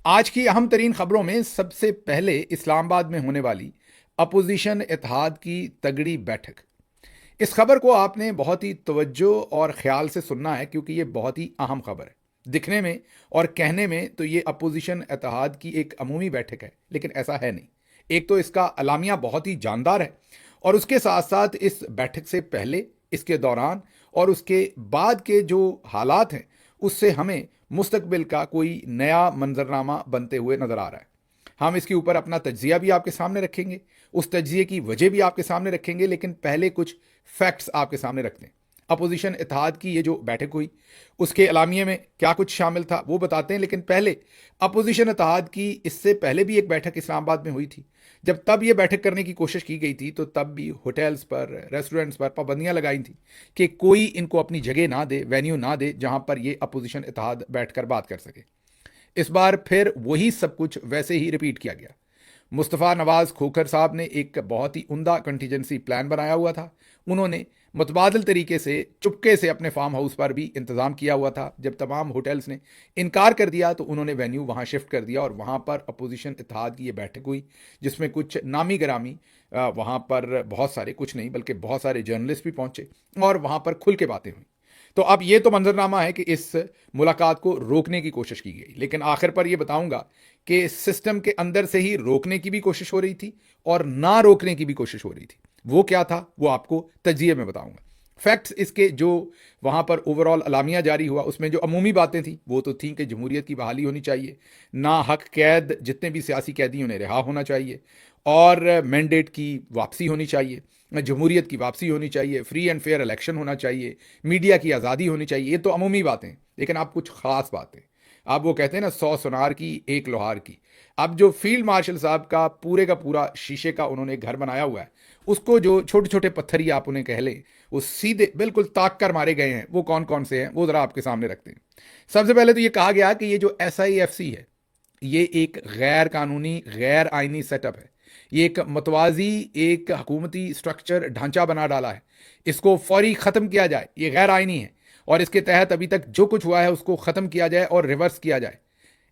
आज की अहम तरीन खबरों में सबसे पहले इस्लामाबाद में होने वाली अपोजिशन इत्तेहाद की तगड़ी बैठक। इस खबर को आपने बहुत ही तवज्जो और ख्याल से सुनना है क्योंकि ये बहुत ही अहम खबर है। दिखने में और कहने में तो ये अपोजिशन इत्तेहाद की एक अमूमी बैठक है, लेकिन ऐसा है नहीं। एक तो इसका अलामिया बहुत ही जानदार है और उसके साथ साथ इस बैठक से पहले, इसके दौरान और उसके बाद के जो हालात हैं उससे हमें मुस्तकबिल का कोई नया मंजरनामा बनते हुए नजर आ रहा है। हम इसके ऊपर अपना तज्जिया भी आपके सामने रखेंगे, उस तज्जिए की वजह भी आपके सामने रखेंगे, लेकिन पहले कुछ फैक्ट्स आपके सामने रखते हैं। अपोजिशन इत्तेहाद की ये जो बैठक हुई उसके अलामिये में क्या कुछ शामिल था वो बताते हैं, लेकिन पहले अपोजिशन इत्तेहाद की इससे पहले भी एक बैठक इस्लामाबाद में हुई थी। जब तब ये बैठक करने की कोशिश की गई थी तो तब भी होटल्स पर, रेस्टोरेंट्स पर पाबंदियां लगाई थी कि कोई इनको अपनी जगह ना दे, वेन्यू ना दे जहां पर ये अपोजिशन इत्तेहाद बैठकर बात कर सके। इस बार फिर वही सब कुछ वैसे ही रिपीट किया गया। मुस्तफ़ा नवाज़ खोखर साहब ने एक बहुत ही उम्दा कंटीजेंसी प्लान बनाया हुआ था। उन्होंने मुतबादल तरीके से चुपके से अपने फार्म हाउस पर भी इंतज़ाम किया हुआ था। जब तमाम होटल्स ने इनकार कर दिया तो उन्होंने वेन्यू वहाँ शिफ्ट कर दिया और वहाँ पर अपोजिशन इत्तेहाद की ये बैठक हुई, जिसमें कुछ नामी गिरामी वहाँ पर बहुत सारे, कुछ नहीं बल्कि बहुत सारे जर्नलिस्ट भी पहुँचे और वहाँ पर खुल के बातें हुई। तो अब ये तो मंजरनामा है कि इस मुलाकात को रोकने की कोशिश की गई, लेकिन आखिर पर यह बताऊंगा कि सिस्टम के अंदर से ही रोकने की भी कोशिश हो रही थी और ना रोकने की भी कोशिश हो रही थी। वो क्या था वो आपको तज्जिए में बताऊंगा। फैक्ट्स इसके जो वहाँ पर ओवरऑल अलामिया जारी हुआ उसमें जो अमूमी बातें थी वो तो थी कि जमहूरियत की बहाली होनी चाहिए, ना हक कैद जितने भी सियासी कैदी उन्हें रिहा होना चाहिए और मैंडेट की वापसी होनी चाहिए, जमहूरियत की वापसी होनी चाहिए, फ्री एंड फेयर इलेक्शन होना चाहिए, मीडिया की आज़ादी होनी चाहिए। ये तो अमूमी बातें, लेकिन आप कुछ ख़ास बातें, आप वो कहते हैं ना 100 सुनार की एक लोहार की। अब जो फील्ड मार्शल साहब का पूरा शीशे का उन्होंने घर बनाया हुआ है, उसको जो छोटे छोटे पत्थर ही आप उन्हें कह लें वो सीधे बिल्कुल ताक कर मारे गए हैं। वो कौन कौन से हैं वो ज़रा आपके सामने रखते हैं। सबसे पहले तो ये कहा गया कि ये जो SIFC है ये एक गैर कानूनी, गैर आइनी सेटअप है। ये एक मतवाजी, एक हुकूमती स्ट्रक्चर ढांचा बना डाला है। इसको फौरी ख़त्म किया जाए, ये गैर आइनी है और इसके तहत अभी तक जो कुछ हुआ है उसको ख़त्म किया जाए और रिवर्स किया जाए।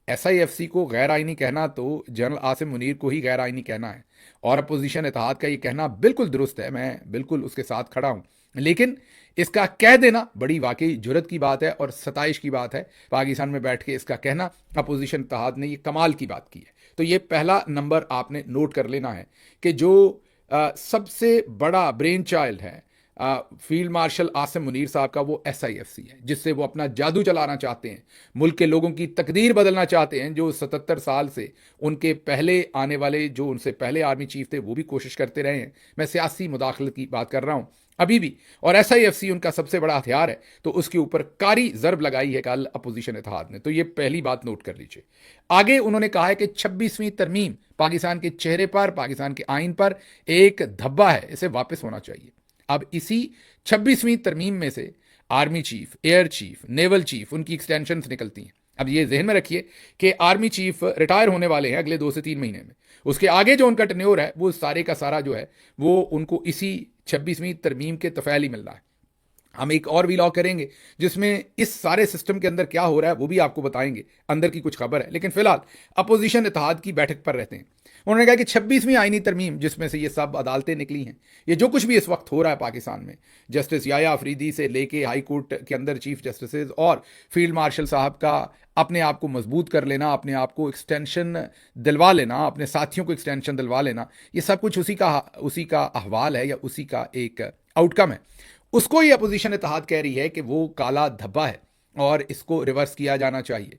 SIFC को गैर आइनी कहना तो जनरल आसिम मुनीर को ही गैर आइनी कहना है और अपोजिशन इत्तेहाद का ये कहना बिल्कुल दुरुस्त है, मैं बिल्कुल उसके साथ खड़ा हूँ। लेकिन इसका कह देना बड़ी वाकई जुर्रत की बात है और सताइश की बात है। पाकिस्तान में बैठ के इसका कहना, अपोजिशन इत्तेहाद ने ये कमाल की बात की है। तो ये पहला नंबर आपने नोट कर लेना है कि जो सबसे बड़ा ब्रेन चाइल्ड है फील्ड मार्शल आसिम मुनीर साहब का, वो SIFC है जिससे वो अपना जादू चलाना चाहते हैं, मुल्क के लोगों की तकदीर बदलना चाहते हैं। जो 77 साल से उनके पहले आने वाले, जो उनसे पहले आर्मी चीफ थे वो भी कोशिश करते रहे हैं। मैं सियासी मुदाखलत की बात कर रहा हूँ अभी भी, और SIFC उनका सबसे बड़ा हथियार है, तो उसके ऊपर कारी जरब लगाई है कल अपोजिशन इत्तेहाद ने। तो ये पहली बात नोट कर लीजिए। आगे उन्होंने कहा है कि 26वीं तरमीम पाकिस्तान के चेहरे पर, पाकिस्तान के आइन पर एक धब्बा है, इसे वापस होना चाहिए। अब इसी 26वीं तरमीम में से army chief, air chief, naval chief, उनकी एक्सटेंशन निकलती हैं। अब ये जहन में रखिए कि आर्मी चीफ रिटायर होने वाले हैं अगले 2 से 3 महीने में। उसके आगे जो उनका टेन्योर है वो सारे का सारा जो है वो उनको इसी 26वीं तरमीम के तफैल ही मिल रहा है। हम एक और भी लॉ करेंगे जिसमें इस सारे सिस्टम के अंदर क्या हो रहा है वो भी आपको बताएंगे, अंदर की कुछ खबर है। लेकिन फिलहाल अपोजिशन इत्तेहाद की बैठक पर रहते हैं। उन्होंने कहा कि 26वीं आईनी तरमीम जिसमें से ये सब अदालतें निकली हैं, ये जो कुछ भी इस वक्त हो रहा है पाकिस्तान में, जस्टिस याया अफरीदी से लेके हाई कोर्ट के अंदर चीफ जस्टिस और फील्ड मार्शल साहब का अपने आप को मजबूत कर लेना, अपने आप को एक्सटेंशन दिलवा लेना, अपने साथियों को एक्सटेंशन दिलवा लेना, ये सब कुछ उसी का अहवाल है या उसी का एक आउटकम है। उसको ये अपोजिशन इत्तेहाद कह रही है कि वो काला धब्बा है और इसको रिवर्स किया जाना चाहिए।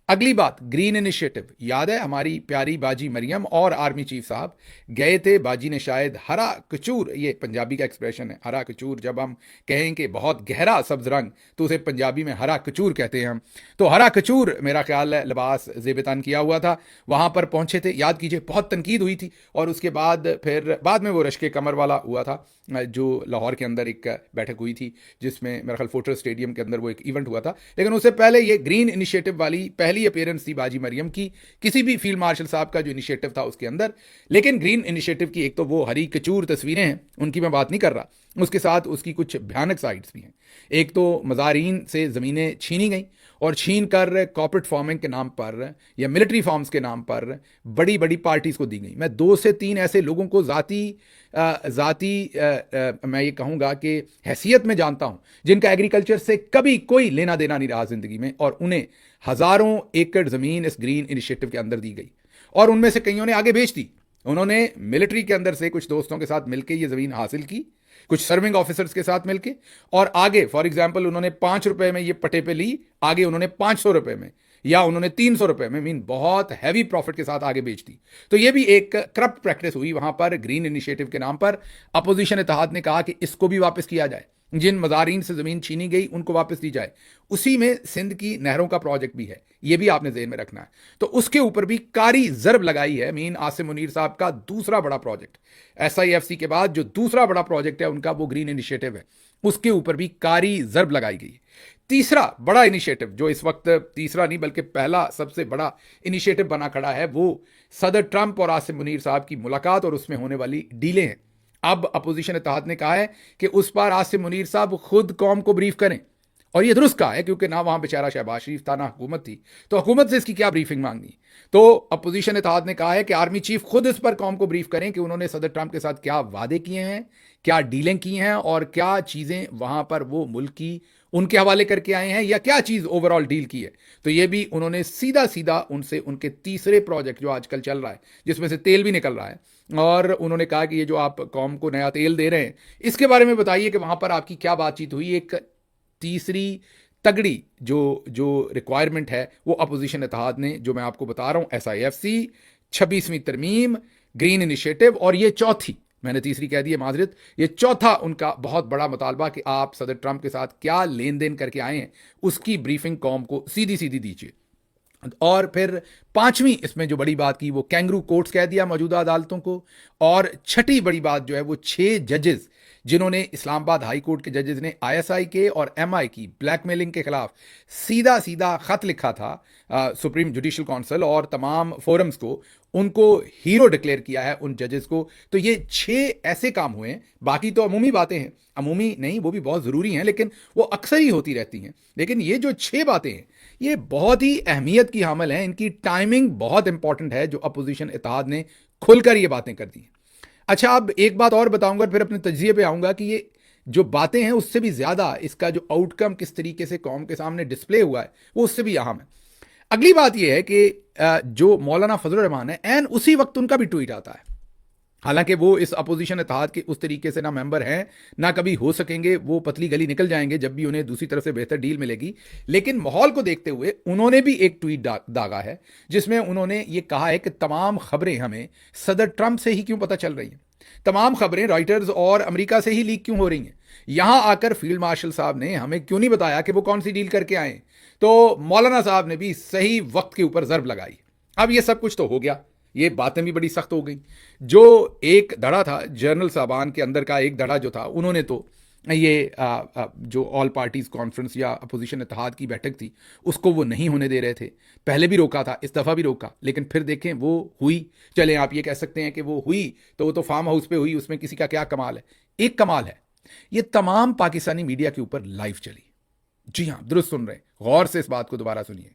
अगली बात, ग्रीन इनिशिएटिव। याद है हमारी प्यारी बाजी मरियम और आर्मी चीफ साहब गए थे, बाजी ने शायद हरा कचूर, ये पंजाबी का एक्सप्रेशन है हरा कचूर, जब हम कहें कि बहुत गहरा सब्ज रंग तो उसे पंजाबी में हरा कचूर कहते हैं हम। तो हरा कचूर मेरा ख्याल है लिबास ज़ेबतान किया हुआ था, वहाँ पर पहुँचे थे। याद कीजिए बहुत तनकीद हुई थी और उसके बाद में वो रश्के कमर वाला हुआ था जो लाहौर के अंदर एक बैठक हुई थी जिसमें मेरा ख्याल फोर्ट्रेस स्टेडियम के अंदर वो एक इवेंट हुआ था। लेकिन उससे पहले ये ग्रीन इनिशिएटिव वाली पहली अपीयरेंस थी बाजी मरियम की, किसी भी फील्ड मार्शल साहब का जो इनिशिएटिव था उसके अंदर। लेकिन ग्रीन इनिशिएटिव की एक तो वो हरी कचूर तस्वीरें हैं, उनकी मैं बात नहीं कर रहा, उसके साथ उसकी कुछ भयानक साइड्स भी हैं। एक तो मज़ारीन से ज़मीनें छीनी गई और छीन कर कॉर्पोरेट फार्मिंग के नाम पर या मिलिट्री फार्म्स के नाम पर बड़ी बड़ी पार्टीज़ को दी गई। मैं 2 से 3 ऐसे लोगों को मैं ये कहूँगा कि हैसियत में जानता हूँ जिनका एग्रीकल्चर से कभी कोई लेना देना नहीं रहा ज़िंदगी में, और उन्हें हज़ारों एकड़ ज़मीन इस ग्रीन इनिशिएटिव के अंदर दी गई और उनमें से कईयों ने आगे बेच दी। उन्होंने मिलिट्री के अंदर से कुछ दोस्तों के साथ मिलकर ये ज़मीन हासिल की, कुछ सर्विंग ऑफिसर्स के साथ मिलके, और आगे फॉर एग्जांपल उन्होंने 5 रुपए में ये पट्टे पे ली, आगे उन्होंने 500 रुपए में या उन्होंने 300 रुपए में, मीन बहुत हैवी प्रॉफिट के साथ आगे बेच दी। तो ये भी एक करप्ट प्रैक्टिस हुई वहां पर ग्रीन इनिशिएटिव के नाम पर। अपोजिशन इत्तेहाद ने कहा कि इसको भी वापस किया जाए, जिन मज़ारीन से ज़मीन छीनी गई उनको वापस दी जाए। उसी में सिंध की नहरों का प्रोजेक्ट भी है, ये भी आपने ज़हन में रखना है। तो उसके ऊपर भी कारी ज़रब लगाई है मीन आसिम मुनीर साहब का दूसरा बड़ा प्रोजेक्ट। SIFC के बाद जो दूसरा बड़ा प्रोजेक्ट है उनका, वो ग्रीन इनिशिएटिव है, उसके ऊपर भी कारी ज़रब लगाई गई। तीसरा बड़ा इनिशिएटिव जो इस वक्त, तीसरा नहीं बल्कि पहला सबसे बड़ा इनिशिएटिव बना खड़ा है, वो सदर ट्रंप और आसिम मुनीर साहब की मुलाकात और उसमें होने वाली डीलें हैं। अब अपोजिशन इत्तेहाद ने कहा है कि उस पर आसिम मुनीर साहब खुद कौम को ब्रीफ करें, और ये दुरुस्त कहा है क्योंकि ना वहां बेचारा शहबाज शरीफ था ना हुकूमत थी, तो हुकूमत से इसकी क्या ब्रीफिंग मांगनी। तो अपोजिशन इत्तेहाद ने कहा है कि आर्मी चीफ खुद इस पर कौम को ब्रीफ करें कि उन्होंने सदर ट्रंप के साथ क्या वादे किए हैं, क्या डीलें की हैं, और क्या चीज़ें वहां पर वो मुल्क की उनके हवाले करके आए हैं, या क्या चीज़ ओवरऑल डील की है। तो ये भी उन्होंने सीधा सीधा उनसे उनके तीसरे प्रोजेक्ट जो आजकल चल रहा है, जिसमें से तेल भी निकल रहा है, और उन्होंने कहा कि ये जो आप कौम को नया तेल दे रहे हैं, इसके बारे में बताइए कि वहां पर आपकी क्या बातचीत हुई। एक तीसरी तगड़ी जो रिक्वायरमेंट है वो अपोजिशन इत्तेहाद ने, जो मैं आपको बता रहा हूं, SIFC, 26वीं तरमीम, ग्रीन इनिशिएटिव, और ये चौथी, मैंने तीसरी कह दी है माजरत, ये चौथा उनका बहुत बड़ा मुतालबा कि आप सदर ट्रंप के साथ क्या लेन देन करके आए हैं उसकी ब्रीफिंग कौम को सीधी सीधी दीजिए। और फिर पांचवी इसमें जो बड़ी बात की वो कैंगरू कोर्ट्स कह दिया मौजूदा अदालतों को। और छठी बड़ी बात जो है वो 6 जजेस जिन्होंने, इस्लामाबाद हाई कोर्ट के जजेस ने ISI के और MI की ब्लैकमेलिंग के खिलाफ सीधा सीधा खत लिखा था सुप्रीम जुडिशल काउंसिल और तमाम फोरम्स को, उनको हीरो डिक्लेयर किया है उन जजेस को। तो ये 6 ऐसे काम हुए हैं। बाकी तो अमूमी बातें हैं, अमूमी नहीं, वो भी बहुत ज़रूरी हैं, लेकिन वो अक्सर ही होती रहती हैं। लेकिन ये जो 6 बातें हैं ये बहुत ही अहमियत की हामिल हैं, इनकी टाइमिंग बहुत इंपॉर्टेंट है, जो अपोजिशन इत्तेहाद ने खुलकर ये बातें कर दी। अच्छा, अब एक बात और बताऊंगा, फिर अपने तज्जिए पे आऊंगा कि ये जो बातें हैं उससे भी ज़्यादा इसका जो आउटकम किस तरीके से कौम के सामने डिस्प्ले हुआ है वो उससे भी अहम है। अगली बात यह है कि जो मौलाना फजलुर रहमान है, एन उसी वक्त उनका भी ट्वीट आता है। हालांकि वो इस अपोजिशन इत्तेहाद के उस तरीके से ना मेंबर हैं ना कभी हो सकेंगे, वो पतली गली निकल जाएंगे जब भी उन्हें दूसरी तरफ से बेहतर डील मिलेगी। लेकिन माहौल को देखते हुए उन्होंने भी एक ट्वीट दागा है जिसमें उन्होंने ये कहा है कि तमाम खबरें हमें सदर ट्रंप से ही क्यों पता चल रही हैं, तमाम खबरें रॉयटर्स और अमेरिका से ही लीक क्यों हो रही हैं, यहां आकर फील्ड मार्शल साहब ने हमें क्यों नहीं बताया कि वो कौन सी डील करके आए। तो मौलाना साहब ने भी सही वक्त के ऊपर जर्ब लगाई। अब ये सब कुछ तो हो गया, ये बातें भी बड़ी सख्त हो गई। जो एक धड़ा था जर्नल साहबान के अंदर का, एक धड़ा जो था, उन्होंने तो ये जो ऑल पार्टीज कॉन्फ्रेंस या अपोजिशन इत्तेहाद की बैठक थी उसको वो नहीं होने दे रहे थे। पहले भी रोका था, इस दफ़ा भी रोका, लेकिन फिर देखें वो हुई। चलें आप ये कह सकते हैं कि वो हुई तो वो तो फार्म हाउस पे हुई, उसमें किसी का क्या कमाल है। एक कमाल है, ये तमाम पाकिस्तानी मीडिया के ऊपर लाइव चली। जी हाँ, दुरुस्त सुन रहे हैं, गौर से इस बात को दोबारा सुनिए।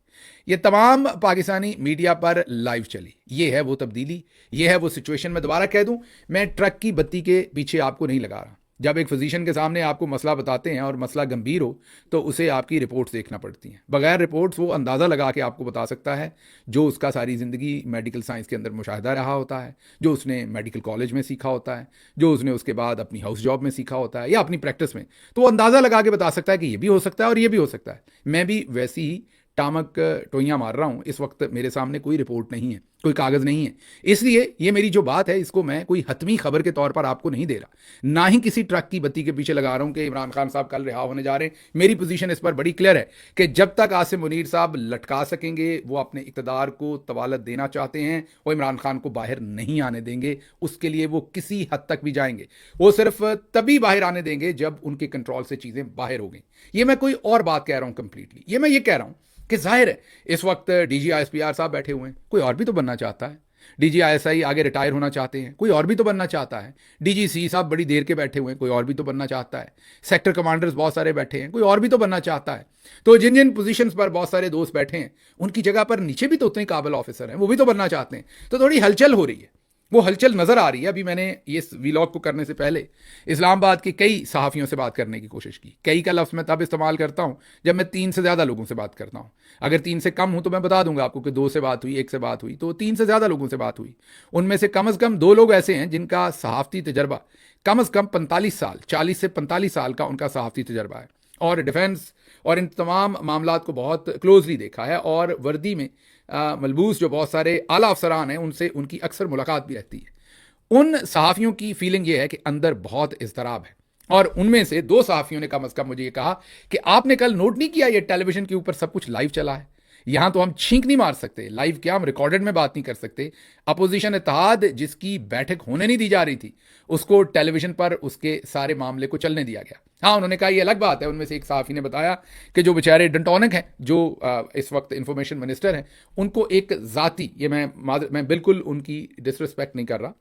ये तमाम पाकिस्तानी मीडिया पर लाइव चली। ये है वो तब्दीली, ये है वो सिचुएशन। मैं दोबारा कह दूं, मैं ट्रक की बत्ती के पीछे आपको नहीं लगा रहा। जब एक फिजिशियन के सामने आपको मसला बताते हैं और मसला गंभीर हो तो उसे आपकी रिपोर्ट्स देखना पड़ती हैं। बगैर रिपोर्ट्स वो अंदाज़ा लगा के आपको बता सकता है जो उसका सारी ज़िंदगी मेडिकल साइंस के अंदर मुशाहिदा रहा होता है, जो उसने मेडिकल कॉलेज में सीखा होता है, जो उसने उसके बाद अपनी हाउस जॉब में सीखा होता है या अपनी प्रैक्टिस में। तो वो अंदाज़ा लगा के बता सकता है कि ये भी हो सकता है और ये भी हो सकता है। मैं भी वैसी ही टामक टोइयाँ मार रहा हूँ। इस वक्त मेरे सामने कोई रिपोर्ट नहीं है, कोई कागज़ नहीं है, इसलिए ये मेरी जो बात है इसको मैं कोई हतमी खबर के तौर पर आपको नहीं दे रहा, ना ही किसी ट्रक की बत्ती के पीछे लगा रहा हूँ कि इमरान खान साहब कल रिहा होने जा रहे हैं। मेरी पोजीशन इस पर बड़ी क्लियर है कि जब तक आसिम मुनीर साहब लटका सकेंगे, वो अपने इक़्तिदार को तवालत देना चाहते हैं, वो इमरान खान को बाहर नहीं आने देंगे। उसके लिए वो किसी हद तक भी जाएंगे, वो सिर्फ तभी बाहर आने देंगे जब उनके कंट्रोल से चीज़ें बाहर हो गई। ये मैं कोई और बात कह रहा हूँ कंप्लीटली। ये मैं ये कह रहा हूँ कि जाहिर है इस वक्त DG ISPR साहब बैठे हुए हैं, कोई और भी तो बनना चाहता है। डीजी आईएसआई आगे रिटायर होना चाहते हैं, कोई और भी तो बनना चाहता है। डीजीसी साहब बड़ी देर के बैठे हुए हैं, कोई और भी तो बनना चाहता है। सेक्टर कमांडर्स बहुत सारे बैठे हैं, कोई और भी तो बनना चाहता है। तो जिन जिन पोजीशंस पर बहुत सारे दोस्त बैठे हैं, उनकी जगह पर नीचे भी तो उतने काबिल ऑफिसर हैं, वो भी तो बनना चाहते हैं। तो थोड़ी हलचल हो रही है, वो हलचल नजर आ रही है। अभी मैंने ये वीलॉग को करने से पहले इस्लामाबाद के कई सहाफ़ियों से बात करने की कोशिश की। कई का लफ्ज़ मैं तब इस्तेमाल करता हूँ जब मैं 3 से ज़्यादा लोगों से बात करता हूँ। अगर 3 से कम हूँ तो मैं बता दूंगा आपको कि 2 से बात हुई, 1 से बात हुई, तो 3 से ज़्यादा लोगों से बात हुई। उनमें से कम 2 लोग ऐसे हैं जिनका सहाफ़ती तजर्बा कम 45 साल, 40 से 45 साल का उनका सहाफ़ती तजर्बा है, और डिफेंस और इन तमाम मामलात को बहुत क्लोजली देखा है, और वर्दी में मलबूस जो बहुत सारे आला अफसरान हैं उनसे उनकी अक्सर मुलाकात भी रहती है। उन सहाफ़ियों की फीलिंग ये है कि अंदर बहुत इज़्तिराब है, और उनमें से 2 सहाफ़ियों ने कम अज़ कम मुझे ये कहा कि आपने कल नोट नहीं किया, ये टेलीविज़न के ऊपर सब कुछ लाइव चला है, यहाँ तो हम छींक नहीं मार सकते, लाइव क्या, हम रिकॉर्डेड में बात नहीं कर सकते। अपोजिशन इत्तेहाद जिसकी बैठक होने नहीं दी जा रही थी, उसको टेलीविज़न पर उसके सारे मामले को चलने दिया गया। हाँ, उन्होंने कहा ये अलग बात है। उनमें से एक सहाफ़ी ने बताया कि जो बेचारे डंटोनिक हैं, जो इस वक्त इंफॉर्मेशन मिनिस्टर हैं, उनको एक ज़ाती, ये मैं बिल्कुल उनकी डिसरिस्पेक्ट नहीं कर रहा,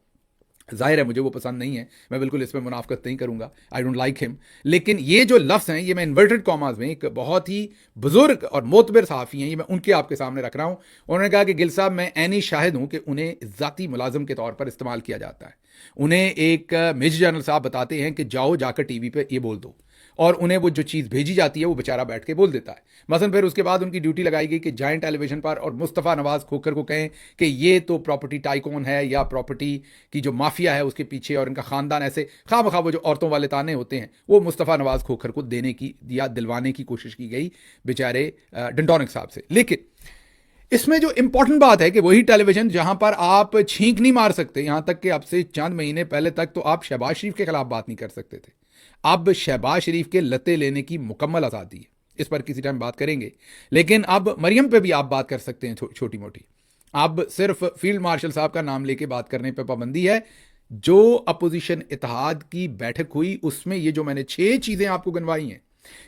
जाहिर है मुझे वो पसंद नहीं है, मैं बिल्कुल इसमें मुनाफकत नहीं करूंगा, आई डोंट लाइक हिम, लेकिन ये जो लफ्ज़ हैं ये मैं इन्वर्टेड कॉमास में एक बहुत ही बुजुर्ग और मोतबर सहाफ़ी हैं, ये मैं उनके आपके सामने रख रहा हूँ। उन्होंने कहा कि गिल साहब, मैं ऐनी शाहिद हूँ कि उन्हें ज़ाती मुलाजिम के तौर पर इस्तेमाल किया जाता है। उन्हें एक मेजर जनरल साहब बताते हैं कि जाओ जाकर टीवी पे ये बोल दो, और उन्हें वो जो चीज़ भेजी जाती है वो बेचारा बैठ के बोल देता है। मसलन फिर उसके बाद उनकी ड्यूटी लगाई गई कि जाएं टेलीविजन पर और मुस्तफ़ा नवाज़ खोखर को कहें कि ये तो प्रॉपर्टी टाइकॉन है, या प्रॉपर्टी की जो माफिया है उसके पीछे और इनका ख़ानदान, ऐसे खामखा वो जो औरतों वाले ताने होते हैं वो मुस्तफ़ा नवाज़ खोखर को देने की या दिलवाने की कोशिश की गई बेचारे डंटोनिक साहब से। लेकिन इसमें जो इंपॉर्टेंट बात है कि वही टेलीविजन जहां पर आप छींक नहीं मार सकते, यहां तक कि अब से चंद महीने पहले तक तो आप शहबाज शरीफ के खिलाफ बात नहीं कर सकते थे, अब शहबाज शरीफ के लते लेने की मुकम्मल आज़ादी है। इस पर किसी टाइम बात करेंगे। लेकिन अब मरियम पे भी आप बात कर सकते हैं छोटी मोटी। अब सिर्फ फील्ड मार्शल साहब का नाम लेके बात करने पर पाबंदी है। जो अपोजिशन इत्तेहाद की बैठक हुई उसमें ये जो मैंने 6 चीज़ें आपको गिनवाई हैं,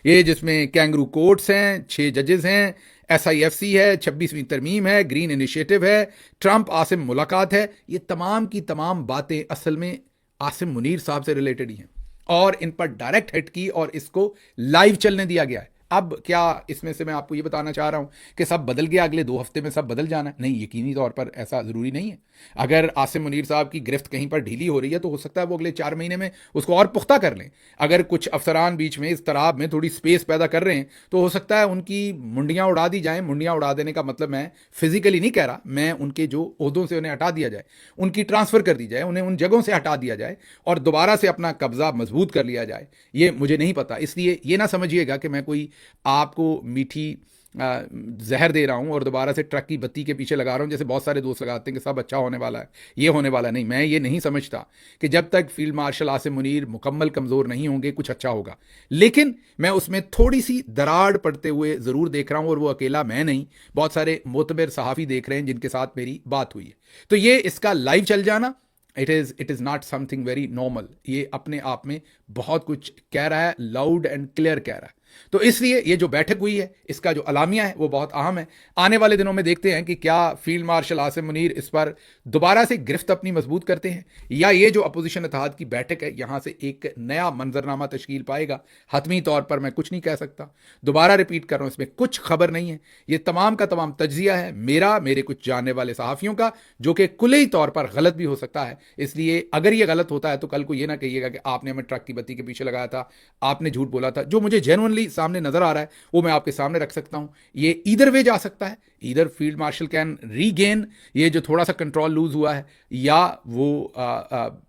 ये जिसमें कैंगरू कोर्ट्स हैं, 6 जजेस हैं, SIFC है, 26वीं तरमीम है, ग्रीन इनिशिएटिव है, ट्रंप आसिम मुलाकात है, ये तमाम की तमाम बातें असल में आसिम मुनीर साहब से रिलेटेड ही हैं, और इन पर डायरेक्ट हिट की और इसको लाइव चलने दिया गया है। अब क्या इसमें से मैं आपको ये बताना चाह रहा हूं कि सब बदल गया, अगले 2 हफ्ते में सब बदल जाना है? नहीं, यकीनी तौर पर ऐसा ज़रूरी नहीं है। अगर आसिम मुनीर साहब की गिरफ्त कहीं पर ढीली हो रही है तो हो सकता है वो अगले 4 महीने में उसको और पुख्ता कर लें। अगर कुछ अफसरान बीच में इस तराब में थोड़ी स्पेस पैदा कर रहे हैं तो हो सकता है उनकी मुंडियाँ उड़ा दी जाएँ। मुंडियाँ उड़ा देने का मतलब मैं फिजिकली नहीं कह रहा, मैं उनके जो ओहदों से उन्हें हटा दिया जाए, उनकी ट्रांसफ़र कर दी जाए, उन्हें उन जगहों से हटा दिया जाए और दोबारा से अपना कब्जा मजबूत कर लिया जाए, ये मुझे नहीं पता। इसलिए ये ना समझिएगा कि मैं कोई आपको मीठी जहर दे रहा हूं और दोबारा से ट्रक की बत्ती के पीछे लगा रहा हूं, जैसे बहुत सारे दोस्त लगाते हैं कि सब अच्छा होने वाला है, ये होने वाला नहीं। मैं ये नहीं समझता कि जब तक फील्ड मार्शल आसिम मुनीर मुकम्मल कमज़ोर नहीं होंगे कुछ अच्छा होगा। लेकिन मैं उसमें थोड़ी सी दरार पड़ते हुए ज़रूर देख रहा हूं, और वो अकेला मैं नहीं, बहुत सारे मोतबर सहाफ़ी देख रहे हैं जिनके साथ मेरी बात हुई है। तो ये इसका लाइव चल जाना, it is not something very normal, ये अपने आप में बहुत कुछ कह रहा है, लाउड एंड क्लियर कह रहा है। तो इसलिए ये जो बैठक हुई है इसका जो अलामिया है वो बहुत अहम है। आने वाले दिनों में देखते हैं कि क्या फील्ड मार्शल आसिम मुनीर इस पर दोबारा से गिरफ्त अपनी मजबूत करते हैं, या ये जो अपोजिशन इत्तेहाद की बैठक है यहाँ से एक नया मंजरनामा तश्कील पाएगा। हतमी तौर पर मैं कुछ नहीं कह सकता, दोबारा रिपीट कर रहा हूँ, इसमें कुछ खबर नहीं है। ये तमाम का तमाम तज्जिया है मेरा, मेरे कुछ जानने वाले सहाफ़ियों का, जो कि कुल्ली तौर पर गलत भी हो सकता है। इसलिए अगर ये गलत होता है तो कल को ये ना कहिएगा कि आपने हमें ट्रक की बत्ती के पीछे लगाया था, आपने झूठ बोला था। जो मुझे जेन्युइनली सामने नजर आ रहा है वो मैं आपके सामने रख सकता हूं। ये ईदर वे जा सकता है, either field marshal can regain ये जो थोड़ा सा कंट्रोल लूज हुआ है, या वो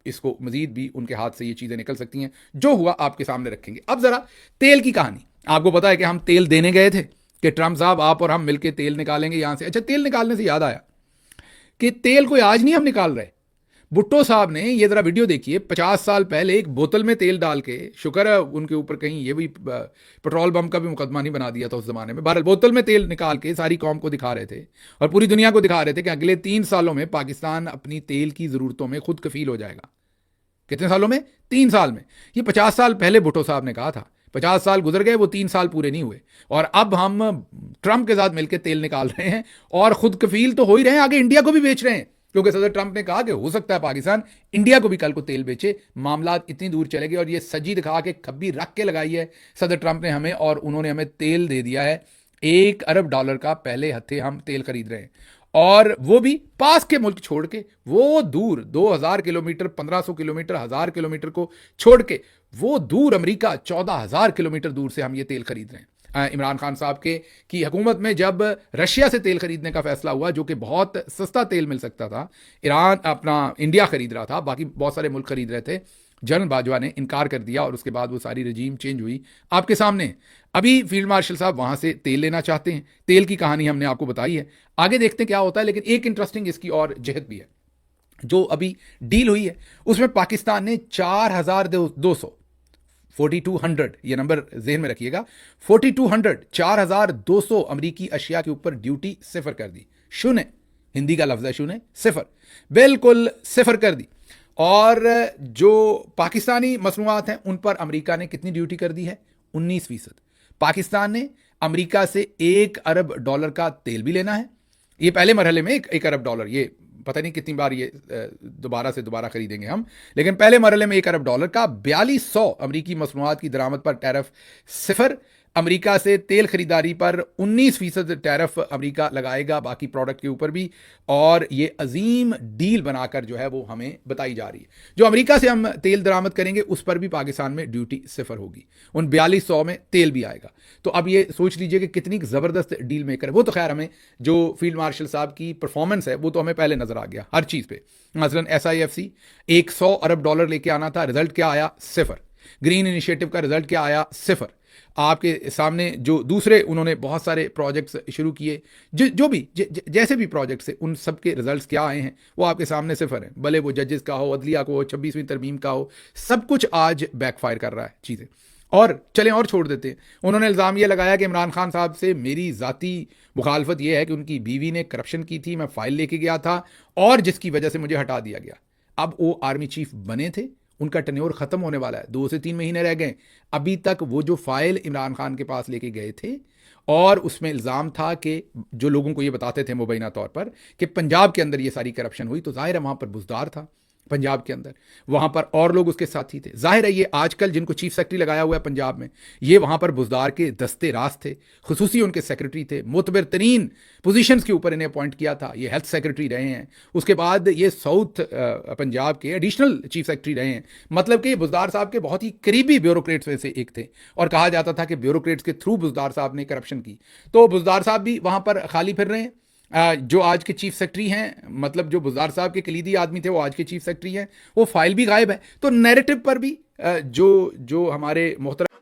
इसको मजीद भी उनके हाथ से ये चीजें निकल सकती हैं। जो हुआ आपके सामने रखेंगे। अब जरा तेल की कहानी। आपको पता है कि हम तेल देने गए थे कि ट्रंप साहब आप और हम मिलकर तेल निकालेंगे यहां से। अच्छा, तेल निकालने से याद आया कि तेल कोई आज नहीं हम निकाल रहे। भुट्टो साहब ने ये जरा वीडियो देखिए, 50 साल पहले एक बोतल में तेल डाल के, शुक्र है उनके ऊपर कहीं ये भी पेट्रोल बम का भी मुकदमा नहीं बना दिया था उस जमाने में। बहरहाल बोतल में तेल निकाल के सारी कौम को दिखा रहे थे और पूरी दुनिया को दिखा रहे थे कि अगले 3 सालों में पाकिस्तान अपनी तेल की जरूरतों में खुद कफील हो जाएगा। कितने सालों में? 3 साल में। ये 50 साल पहले भुट्टो साहब ने कहा था। 50 साल गुजर गए, वो 3 साल पूरे नहीं हुए, और अब हम ट्रंप के साथ मिलकर तेल निकाल रहे हैं और खुद कफील तो हो ही रहे हैं, आगे इंडिया को भी बेच रहे हैं। क्योंकि सदर ट्रंप ने कहा कि हो सकता है पाकिस्तान इंडिया को भी कल को तेल बेचे। मामला इतनी दूर चले गए और ये सजी दिखा के खब्बी रख के लगाई है सदर ट्रंप ने हमें, और उन्होंने हमें तेल दे दिया है $1 अरब का। पहले हत्थे हम तेल खरीद रहे हैं, और वो भी पास के मुल्क छोड़ के, वो दूर 2000 किलोमीटर, 1500 किलोमीटर, 1000 किलोमीटर को छोड़ के, वो दूर अमेरिका 14,000 किलोमीटर दूर से हम ये तेल खरीद रहे हैं। इमरान खान साहब के की हुकूमत में जब रशिया से तेल खरीदने का फैसला हुआ, जो कि बहुत सस्ता तेल मिल सकता था, इंडिया खरीद रहा था, बाकी बहुत सारे मुल्क खरीद रहे थे, जनरल बाजवा ने इनकार कर दिया और उसके बाद वो सारी रजीम चेंज हुई आपके सामने। अभी फील्ड मार्शल साहब वहां से तेल लेना चाहते हैं। तेल की कहानी हमने आपको बताई है, आगे देखते हैं क्या होता है। लेकिन एक इंटरेस्टिंग इसकी और जहत भी है, जो अभी डील हुई है उसमें पाकिस्तान ने 4,200 4200, ये नंबर जेहन में रखिएगा, 4200 4,200 अमरीकी अशिया के ऊपर ड्यूटी सिफर कर दी। शून्य, हिंदी का लफ्ज है शून्य, सिफर, बिल्कुल सिफर कर दी। और जो पाकिस्तानी मसनूआत हैं उन पर अमेरिका ने कितनी ड्यूटी कर दी है? 19%। पाकिस्तान ने अमेरिका से $1 अरब का तेल भी लेना है। ये पहले मरहले में $1 अरब, ये पता नहीं कितनी बार ये दोबारा खरीदेंगे हम, लेकिन पहले मरहले में $1 अरब का 4200 अमरीकी मसनूआत की दरामद पर टैरिफ सिफर। अमेरिका से तेल खरीदारी पर 19% टैरिफ अमेरिका लगाएगा बाकी प्रोडक्ट के ऊपर भी, और ये अजीम डील बनाकर जो है वो हमें बताई जा रही है। जो अमेरिका से हम तेल दरामद करेंगे उस पर भी पाकिस्तान में ड्यूटी सिफर होगी, उन 4200 में तेल भी आएगा। तो अब ये सोच लीजिए कि कितनी ज़बरदस्त डील मेकर है वो। तो खैर हमें जो फील्ड मार्शल साहब की परफॉर्मेंस है वो तो हमें पहले नजर आ गया हर चीज़ पे। मसलन SIFC $100 अरब लेके आना था, रिजल्ट क्या आया? सिफर। ग्रीन इनिशिएटिव का रिजल्ट क्या आया? सिफर। आपके सामने जो दूसरे उन्होंने बहुत सारे प्रोजेक्ट्स शुरू किए, जो भी जैसे भी प्रोजेक्ट्स है, उन सब के रिजल्ट्स क्या आए हैं वो आपके सामने सिफर हैं। भले वो जजेस का हो, अदलिया को हो, 26वीं तरमीम का हो, सब कुछ आज बैकफायर कर रहा है चीज़ें। और चलें और छोड़ देते हैं, उन्होंने इल्ज़ाम ये लगाया कि इमरान खान साहब से मेरी ज़ाती मुखालफत ये है कि उनकी बीवी ने करप्शन की थी, मैं फ़ाइल लेके गया था और जिसकी वजह से मुझे हटा दिया गया। अब वो आर्मी चीफ बने थे, उनका टेन्योर ख़त्म होने वाला है, 2 से 3 महीने रह गए। अभी तक वो जो फाइल इमरान खान के पास लेके गए थे और उसमें इल्ज़ाम था कि जो लोगों को ये बताते थे मुबैना तौर पर कि पंजाब के अंदर ये सारी करप्शन हुई, तो जाहिर है वहाँ पर बुजदार था पंजाब के अंदर, वहाँ पर और लोग उसके साथी थे। जाहिर है ये आजकल जिनको चीफ सेक्रेटरी लगाया हुआ है पंजाब में, ये वहाँ पर बुजदार के दस्ते राज थे, खुसूसी उनके सेक्रेटरी थे, मोतबर तरीन पोजीशंस के ऊपर इन्हें अपॉइंट किया था। ये हेल्थ सेक्रेटरी रहे हैं, उसके बाद ये साउथ पंजाब के एडिशनल चीफ सेक्रेटरी रहे हैं। मतलब कि बुजदार साहब के बहुत ही करीबी ब्यूरोक्रेट्स में से एक थे, और कहा जाता था कि ब्यूरोक्रेट्स के थ्रू बुजदार साहब ने करप्शन की। तो बुजदार साहब भी वहाँ पर खाली फिर रहे हैं। जो आज के चीफ सेक्रेटरी हैं, मतलब जो बुजदार साहब के कलीदी आदमी थे वो आज के चीफ सेक्रेटरी हैं, वो फाइल भी गायब है। तो नैरेटिव पर भी जो हमारे मोहतरम